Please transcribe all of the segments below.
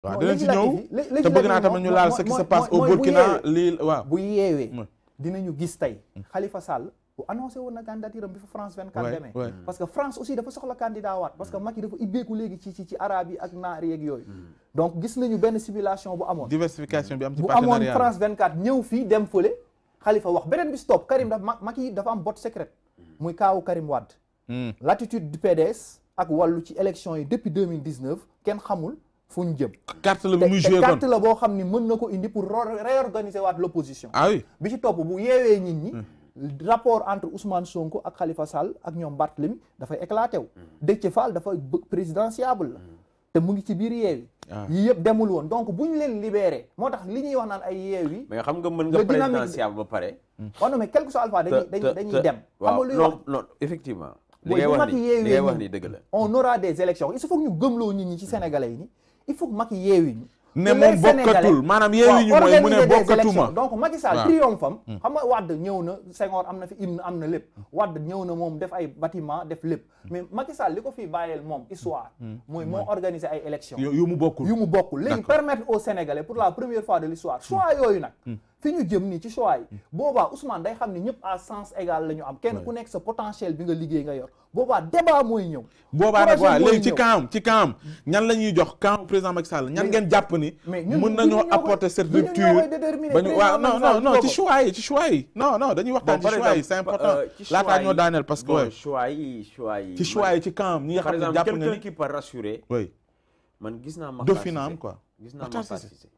waaw dinañ ci ñëw te bëgg naa tamit ñu laal ce qui se passe au Burkina lii waaw bu yeewee dinañu gis tey Khalifa Sall bu annoncé woon na candidature am bi fa France 24 demee parce que France aussi dafa soxla candidat waat parce que Macky dafa ibbeeku léegi ci arabe yi ak naar yeeg yooyu donc gis nañu benn simulation bu amoon diversification bi am ci bu amoon France 24 ñëw fii dem fële Khalifa wax beneen bi stop Karim dafa Macky dafa am botte secrète muy kaawu Karim Wade l'attitude du PDS ak wàllu ci élection yi depuis 2019 kenn xamul fu ñu jëm carte la muy joué carte la boo xam ni mën na ko indi pour réorganiser waat l'opposition oui bi ci topp bu yeewee nit ñi rapport entre Ousmane Sonko ak Khalifa Sall ak ñoom Barthélémy dafay éclaté wu Déthié Fall dafa présidentiable la te mu ngi ci biir yeewi yii yëpp demul woon donc bu ñu leen libéré moo tax li ñuy wax naan ay yeewi mais xam nga mën nga présidentiable ba pare non mais quel que soit alpha dañuy dem xam nga luy wax non effectivement li ngay wax ni dëgg la on aura des élections il faut que ñu gëmloo nit ñi ci sénégalais yi ni il faut que Macky yeewi ñu ne moom bokkatul maanaam yeewi ñu mooy mu ne bokkatuma donc Macky Sall triomphe am xam nga Wade ñëw na Senghor am na fi hymne am na lépp Wade ñëw na moom def ay bâtiment def lépp mais Macky Sall li ko fii bàyyeel moom histoire mooy moo organiser ay élections yu mu bokkul léegi permettre aux Sénégalais pour la première fois de l'histoire choix yooyu nag fi ñu jëm nii ci choix yi boobaa Ousmane day xam ne ñëpp à sens égal la ñu am kenn ku nekk sa potentiel bi nga liggéey nga yor boobaa débat mooy ñëw boobaa nag waaw léegi ci camp ñan la ñuy jox camp président Macky Sall ñan ngeen jàpp ni mën nañoo apporter cette rupture ba ñu waaw non ci choix yi non dañuy waxtaan ci choix yi c'est important laataa ñoo daaneel parce que choix yi ci camp ñi nga xam ne jàpp nga ni quelqu'un qui peut rassurer oui man gis naa Dauphinam am quoi gis naa Makhtar Cissé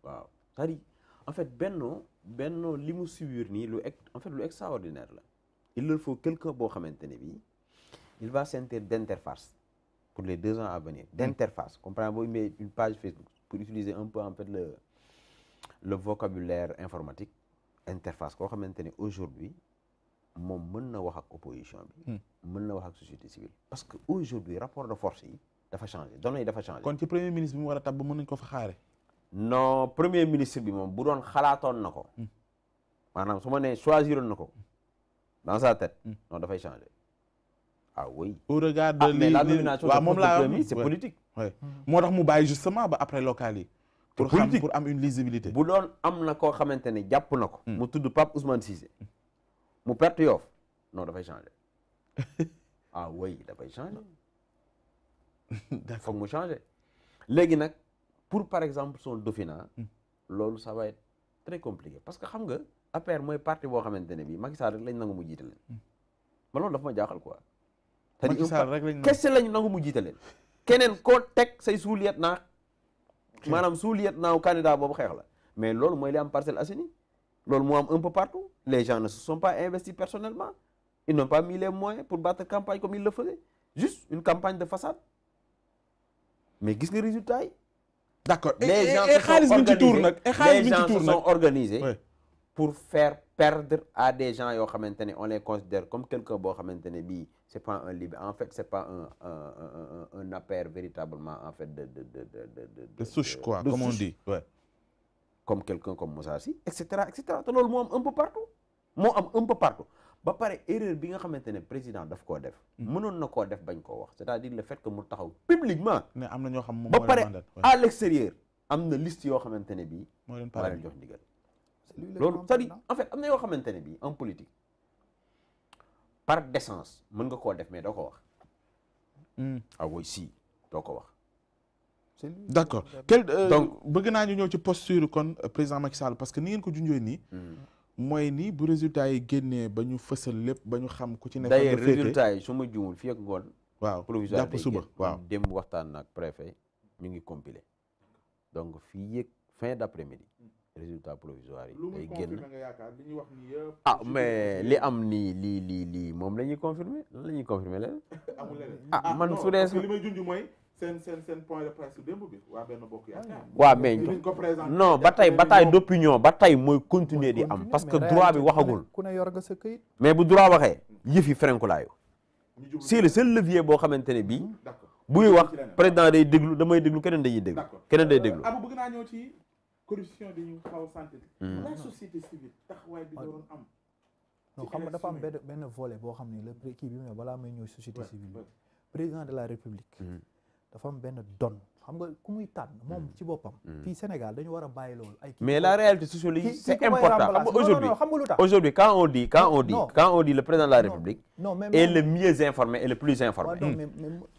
waaw c'est-à-dire en fait Benno li mu subir nii lu extraordinaire la il leur faut quelqu'un boo xamante ne bii il va servir d'interface pour les 2 ans à venir d'interface comprends boo met une page Facebook pour utiliser un peu en fait le vocabulaire informatique interface koo xamante ne aujourd'hui moom mën na wax ak opposition bi mën na wax ak société civile parce que aujourd'hui rapport de force yi dafa changé données yi dafa changé kon ci premier ministre bi mu war a tab ba mën nañ ko fa xaare non premier ministre bi moom bu doon xalaatoon na ko maanaam su ma nee choisiroon na ko dans sa tête non dafay changer ah oui au regard de mais la nomination waaw moom laa wax c'est politique moo tax mu bàyyi justement ba après local yi pour am une lisibilité bu doon am na koo xamante ne jàpp na ko mu tudd Pape Ousmane Cissé mu perte Yoff non dafay changer ah oui dafay changer foog mu changer léegi nag pour par exemple son Dauphinat loolu ça va être très compliqué parce que xam nga APR mooy parti boo xamante ne bii Macky Sall rek lañ nangu mu jiite leen ma loolu dafa ma jaaxal quoi Macky Sall rek lañ kese lañ nangu mu jiite leen keneen koo teg say suuliyet naa maanaam suuliyet naaw candidat boobu xeex la mais loolu mooy li am Parcelles Assainies loolu moo am un peu partout les gens ne se sont pas investis personnellement ils n'ont pas mis les moyens pour battre campagne comme ils le faisaient juste une campagne de façade mais gis nga résultat yi d'accord les gens se sont organisés pour faire perdre à des gens yoo xamante ne on les considère comme quelqu'un boo xamante ne bii c'est pas un libre en fait c'est pas un APR véritablement en fait de souche quoi comme on dit comme quelqu'un comme Moussa Sy et cetera te loolu moo am un peu partout ba pare erreur bi nga xamante ne président daf koo def mënoon na koo def bañ koo wax c'est-à-dire le fait que mu taxaw publiquement ne am na ñoo xam moom ba pare à l'extérieur am na liste yoo xamante ne bii moo leen jox ndigal loolu c'est-à-dire en fait am na yoo xamante ne bii en politique par décence mën nga koo def mais doo ko wax ah oui si doo ko wax d'accord donc bëgg naa ñu ñëw ci posture kon président Macky Sall parce que ni ngeen ko junjoo nii mooy ni bu résultat yi génnee ba ñu fësal lépp ba ñu xam ku ci nekk d'ailleurs résultat yi su ma juumul fii ak ngoon waaw provisoire jàpp suba waaw démb waxtaan ak préfet ñu ngi compiler donc fii yëg fin d'après-midi résultat provisoire yi day génn ah mais li am nii lii moom la ñuy confirmer lan la ñuy confirmer leen ah man su dee li may junj mooy seen point de presse démb bi waa benn bokk yaakaar waaw mais non ba tey bataille d'opinion ba tey mooy continuer di am parce que droit bi waxagul ku ne yor nga sa këyit mais bu droit waxee yëf yi frenkulaayu c'est le seul levier boo xamante ne bii buy wax président day déglu damay déglu keneen dañuy déglu keneen day déglu abu bëgg naa ñëw ci corruption bi ñu xaw santé la société civile taxawaay bi doon am non xam nga dafa am benn volet boo xam ne le kii bi mu balaa may ñëw société civile président de la république dafa am benn donne xam nga ku muy tànn moom ci boppam. fii Sénégal dañu war a bàyyi loolu ay. mais la réalité sociologique c'est important. xam nga lu tax aujourd'hui quand on dit le président de la République est le mieux informé et le plus informé.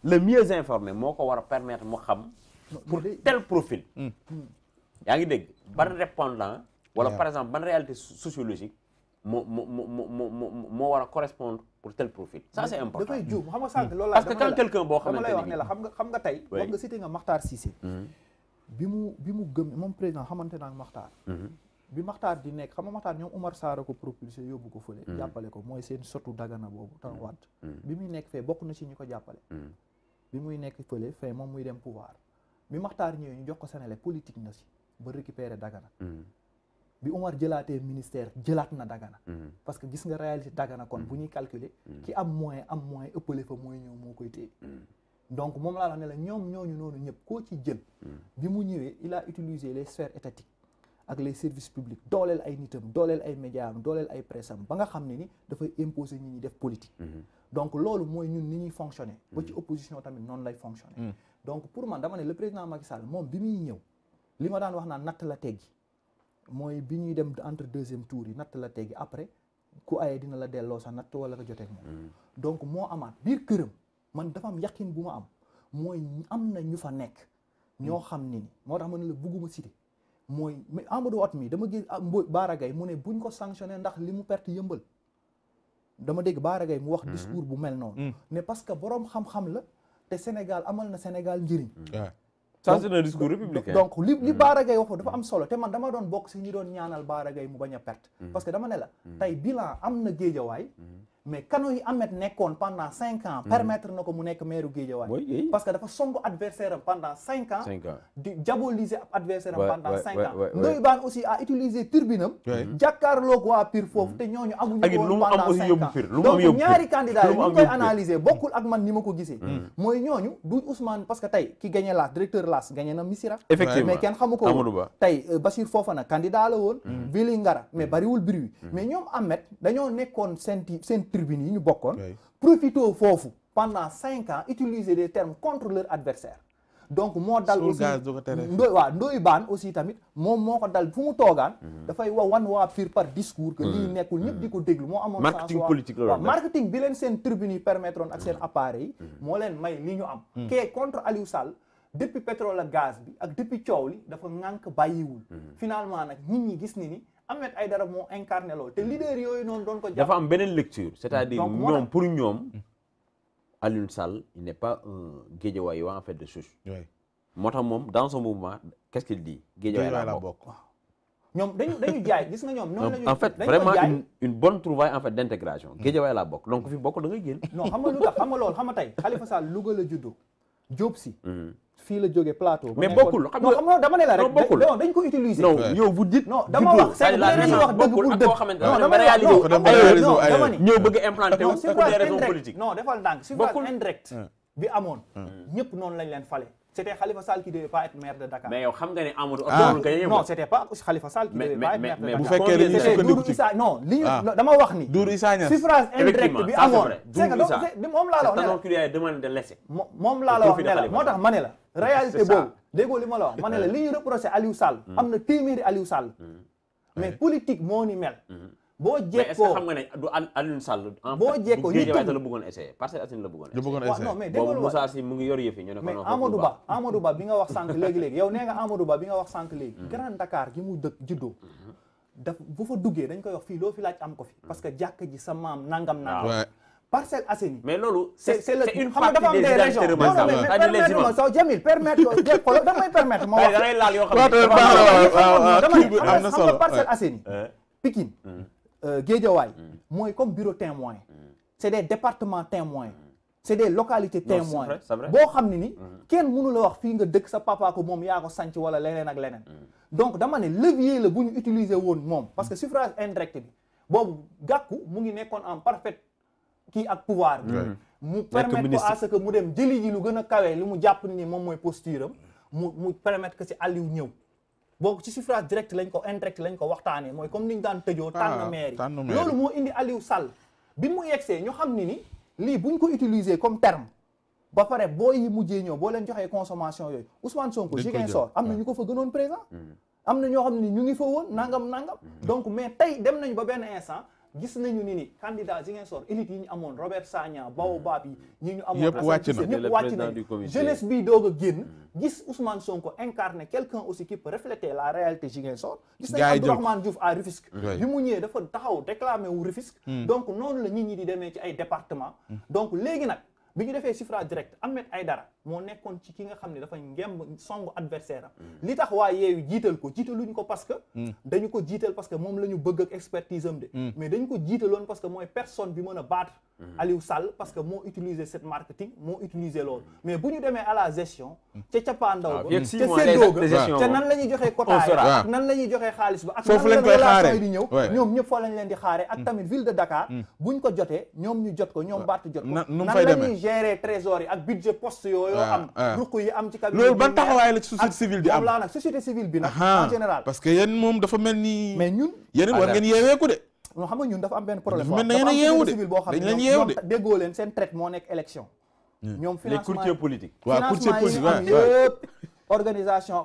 le mieux informé moo ko war a permettre mu xam pour tel profil. yaa ngi dégg ban répondant wala par exemple ban réalité sociologique moo war a correspondre pour tel profil. ça c'est important dafay juum xam nga sànq loolu parce que quand quelqu'un boo xamante lay wax ne la xam nga tey wax nga cité nga Makhtar Cissé bi mu gëm moom président xamante naa Makhtar bi Makhtar di nekk xam nga Makhtar ñoom Oumar Sarr ko propulsé yóbbu ko fële jàppale ko mooy seen sotu Dagana boobu tan waat bi muy nekk fee bokk na ci ñi ko jàppale bi muy nekk fële fee moom muy dem pouvoir bi Makhtar ñëwee ñu jox ko Sénégal politique na si ba récupérer Dagana bi Omar jëlaatee ministère jëlaat na Dagana parce que gis nga réalité Dagana kon bu ñuy calculer ki am moyen ëppale fa mooy ñëw moo koy téye donc moom laa la ne la ñoom ñooñu noonu ñëpp koo ci jël bi mu ñëwee il a utilisé les sphères étatiques ak les services publics dooleel ay nitam dooleel ay médias am dooleel ay presse am ba nga xam ne ni dafay imposer ñi ñuy def politique donc loolu mooy ñun ni ñuy fonctionner ba ci opposition tamit noonu lay fonctionner donc pour man dama ne le président Macky Sall moom bi muy ñëw li ma daan wax naan natt la teggi mooy bi ñuy dem entre deuxième tour yi natt la teggi après ku aye dina la delloo sa natt wala nga joteeg moom donc moo amaat biir këram man dafa am yaqin bu ma am mooy am na ñu fa nekk ñoo xam ne ni moo tax ma ne la bugguma cité mooy mais Amadou Hott mi dama gis Bara Gaye mu ne buñ ko sanctionné ndax li mu perte yëmbal dama dégg Bara Gaye mu wax discours bu mel noonu ne parce que boroom xam-xam la te Sénégal amal na Sénégal njëriñ ça c'est un discours républicain donc li Bara Gaye wax dafa am solo te man dama doon bokk si ñi doon ñaanal Bara Gaye mu bañ a perte parce que dama ne la tey bilan am na Guédiawaye mais kano yi Ahmed nekkoon pendant 5 ans permettre na ko mu nekk maire Guédiawaye parce que dafa songu adversaire am pendant 5 ans di diaboliser adversaire am pendant 5 ans Ndoye Bane aussi a utilisé turbinam jàkkaarloog waa Pire foofu te ñooñu amuñu woon pendant 5 ans donc ñaari candidat yi ñu koy analyser bokkul ak man ni ma ko gisee mooy ñooñu du Ousmane parce que tey ki gagné Laas directeur Laas gagné na Missirah effectivement mais kenn xamu ko woon tey Bassirou Fofana candidat la woon Vélingara mais bariwul bruit mais ñoom Ahmed dañoo nekkoon seen tribune yi ñu bokkoon profito foofu pendant 5 ans utiliser des termes contre leur adversaire donc moo dal aussi Ndoye Bane aussi tamit moom moo ko dal fu mu toogaan dafay wan waa Pire par discours que lii nekkul ñëpp di ko déglu moo amoon marketing politique la marketing bi leen seen tribune yi permettre ak seen appareil yi moo leen may li ñu am kee contre Aliou Sall depuis pétrole ak gaz bi ak depuis coow li dafa ŋànk bàyyiwul finalement nag nit ñi gis ni Ahmed Aïdara moo incarné loolu te leader yooyu noonu doon ko jàpp dafa am beneen lecture c'est-à-dire ñoom pour ñoom Aliou Sall il n'est pas un Guédiawaye en fait de souche moo tax moom dans son mouvement qu'est-ce qu'il dit Guédiawaye la bokk ñoom dañu jaay gis nga ñoom noonu lañu en fait vraiment une bonne trouvaille en fait d'intégration Guédiawaye la bokk donc fi bokk da ngay génn non xam nga lu tax xam nga loolu xam nga tey Khalifa Sall Louga la juddoo Diop Sy fii la jógee plateau mais bokkul xam nga dama ne la rek bokkul dañ ko utiliser non yow vous dites non dama wax c'est dañu wax dëgg pour dëgg non dama réaliser ñëw bëgg implanter wu pour des raisons politiques non defal ndànk suffrage indirect bi amoon ñëpp noonu lañ leen fale c'était Khalifa Sall qui devait pas être maire de Dakar mais yow xam nga ne Amadou Hott non c'était pas Khalifa Sall qui devait pas être maire de Dakar bu fekkee dañuy sukkandiku ci non li ñu dama wax ni Doudou Issa Niasse suffrage indirect bi amoon c'est que moom laa la wax ne donc il a demandé de laisser moom laa la wax ne la moo tax ma ne la réalité boobu déggoo li ma la wax ma ne la li ñu reproché Aliou Sall am na téeméeri Aliou Sall mais politique moo ni mel boo jekkoo mais est-ce que xam nga ne du Aliou Sall boo jekkoo ñu la bëggoon essayer Parcelles Assainies la bëggoon essayer non mais boobu Moussa Sy mu ngi yor yëf yi ñu ne ko mais Amadou Ba bi nga wax sànq léegi-léegi yow nee nga Amadou Ba bi nga wax sànq léegi Grand Dakar gi mu dëkk juddoo daf bu fa duggee dañ koy wax fii loo fi laaj am ko fi parce que jàkk ji sa maam nangam Parcelles Assainies mais loolu c'est une partie des régions non mais permettre-moi soo Jamil permettre damay permettre ma wax dangay laal yoo xam ne dama xam nga Parcelles Assainies Pikine Guédiawaye mooy comme bureau témoin c'est des départements témoins c'est des localités témoins boo xam ne ni kenn mënu la wax fii nga dëkk sa papa ko moom yaa ko sanc wala leneen ak leneen donc dama ne levier la bu ñu utiliser woon moom parce que suffrage indirect bi boobu Gakou mu ngi nekkoon en parfaite kii ak pouvoir bi mu permettre ko à ce que mu dem jëli ji lu gën a kawee li mu jàpp ni moom mooy posture am mu permettre que ci Aliou ñëw boobu ci suffrage direct lañ ko indirect lañ ko waxtaanee mooy comme ni ñu daan tëjoo tànn maire yi loolu moo indi Aliou Sall bi mu yegsee ñu xam ni lii buñ ko utiliser comme terme ba pare boo yi mujjee ñëw boo leen joxee consommation yooyu Ousmane Sonko Ziguinchor am na ñu ko fa gënoon présent am na ñoo xam ne ñu ngi fa woon nangam donc mais tey dem nañu ba benn instant gis nañu ni candidat Ziguinchor élite yi ñu amoon Robert Sagna Baobab yi ñi ñu amoon yëpp wàcc nañu jeunesse bi doog a génn gis Ousmane Sonko incarner quelqu'un aussi qui peut refléter la réalité Ziguinchor gis nañu Abdourahmane Diouf à Rufisque bi mu ñëwee dafa taxaw réclamer wu Rufisque donc noonu la nit ñi di demee ci ay département donc léegi nag bi ñu defee suffrage direct Ahmed Aïdara moo nekkoon ci ki nga xam ne dafa ngemb songu adversaire am li tax waa Yewwi jiital ko jiitaluñ ko parce que dañu ko jiital parce que moom la ñu bëgg ak expertise am de mais dañu ko jiitaloon parce que mooy personne bi mën a battre Aliou Sall parce que moo utiliser cette marketing moo utiliser loolu mais bu ñu demee à la gestion ca cappaandaw ba ca séddoo ga ca nan la ñuy joxee quota ak nan la ñuy joxee xaalis ba ak nan la relation yi di ñëw ñoom ñëpp fa lañ leen di xaare ak tamit ville de Dakar buñ ko jotee ñoom ñu jot ko ñoom Barth jot ko nan la ñuy gérer trésor yi ak budget poste yooyu am ruq yi am ci cabinet loolu ban taxawaay la ci société civile di am laa nag société civile bi nag en général parce que yéen moom dafa mel ni mais ñun yéen war ngeen yeeweeku de non xam nga ñun dafa am benn problème dafa mel na yéen a yeewu de civile boo xam ne ñoom déggoo leen seen traite moo nekk élection ñoom financement les courtiers politiques financement yi am yëpp organisation